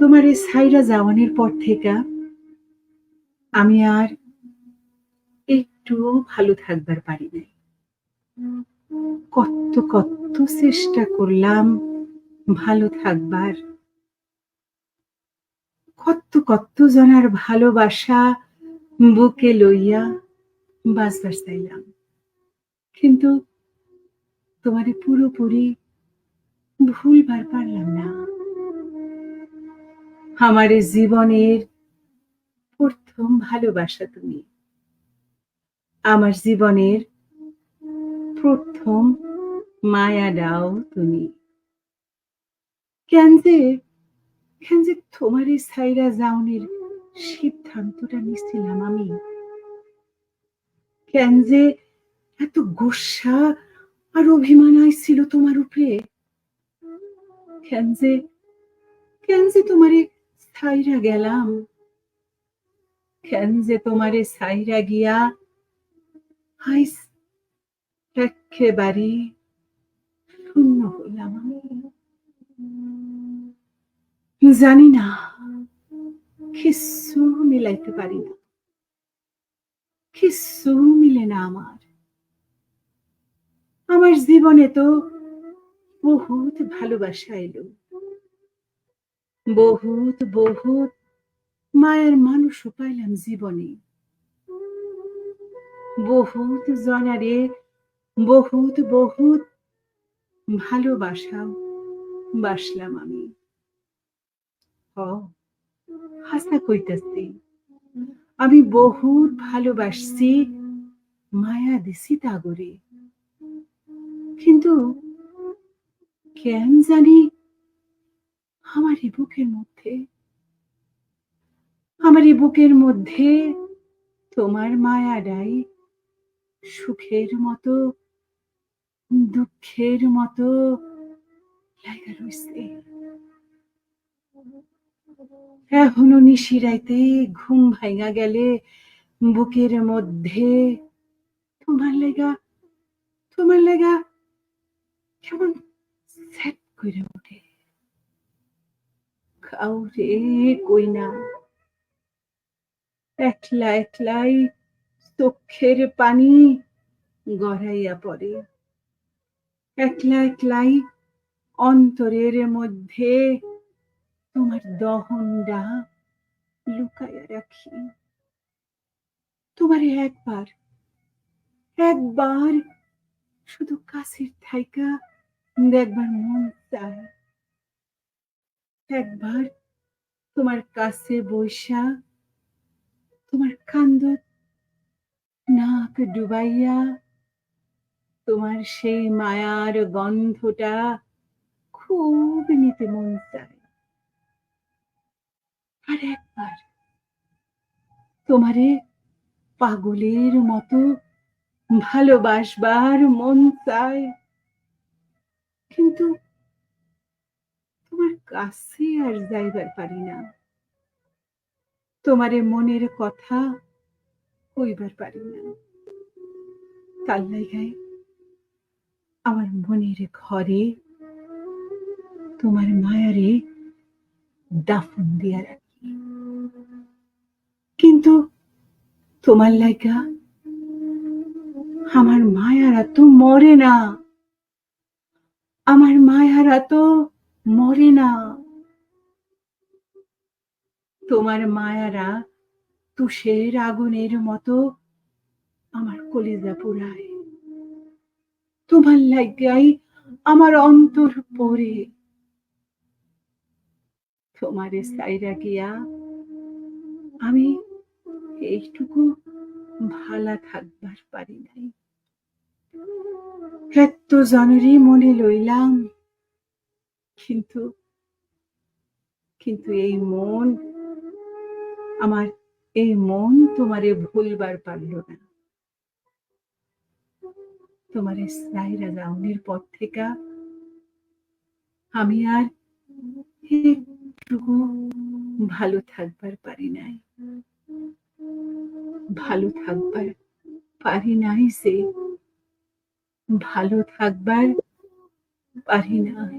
তোমার এই ছাইরা যাওয়ানোর পর থেকে আমি আর একটুও ভালো থাকবার পারি নাই। কত চেষ্টা করলাম ভালো থাকবার। কত জনার ভালোবাসা বুকে লইয়া বাঁচবার চাইলাম। কিন্তু তোমারে পুরোপুরি ভুলবার পারলাম না। আমার এই জীবনের প্রথম ভালোবাসা তুমি। আমার জীবনের প্রথম মায়াটাও তুমি। কেন যে তোমার এই ছাইরা যাওনের সিদ্ধান্তটা নিছিলাম আমি? কেন যে এত গোস্বা আর অভিমান আইছিল তোমার উপরে? কেন যে তোমারে ছাইরা গেলাম? কেন যে তোমারে ছাইরা গিয়া আইস এক্কেবারে শূন্য হইলাম আমি? জানি না, কিচ্ছু মিলাইতে পারি না, কিচ্ছু মিলে না আমার। আমার জীবনে তো বহুত ভালোবাসা এলো, বহুত মায়ের মানুষও পাইলাম জীবনে। বহুত জনারে বহুত ভালোবাসাও বাসলাম আমি। হাসা কইতাছি, আমি বহুত ভালোবাসছি, মায়া দিছি তাগরে। কিন্তু কেন জানি আমার এই বুকের মধ্যে তোমার মায়াটাই সুখের মতো দুঃখের মতো লাগা রইছে। এখনো নিশিরাইতে ঘুম ভাঙা গেলে বুকের মধ্যে তোমার লেগা কেমন স্যাট করে ওঠে। কাউরে কই না, একলাই চোখের পানি গড়াইয়া পড়ে। একলাই অন্তরের মধ্যে তোমার দহনটা লুকাইয়া রাখি। তোমারে একবার শুধু কাছের থাইকা দেখবার মন চায়। একবার তোমার কাছে বইসা তোমার কান্দত নাক ডুবাইয়া তোমার সেই মায়ার গন্ধটা খুব নিতে মন চায়। আর একবার তোমারে পাগলের মতো ভালোবাসবার মন চায়। কিন্তু তোমার কাছে আর যাইবার পারি না, তোমারে মনের কথা কইবার পারি না। তার লাইগাই আমার মনের ঘরে তোমার মায়ারে দাফন দিয়া রাখি। কিন্তু তোমার লাইগা আমার মায়ারা তো মরে না, আমার মায়ারা তো মরে না। তোমার মায়ারা তুষের আগুনের মতো আমার কলিজা পুড়ায়। তোমার লাইগাই আমার অন্তর পড়ে। তোমারে সাইরা গিয়া আমি এইটুকু ভালা থাকবার পারি নাই। এত জনেরই মনে লইলাম, কিন্তু এই মন তোমারে ভুলবার পারল না। তোমারে সাইরা যাওনের পর থেকে আমি আর একটুকু ভালো থাকবার পারি নাই। ভালো থাকবার পারি নাই যে ভালো থাকবার পারি নাই।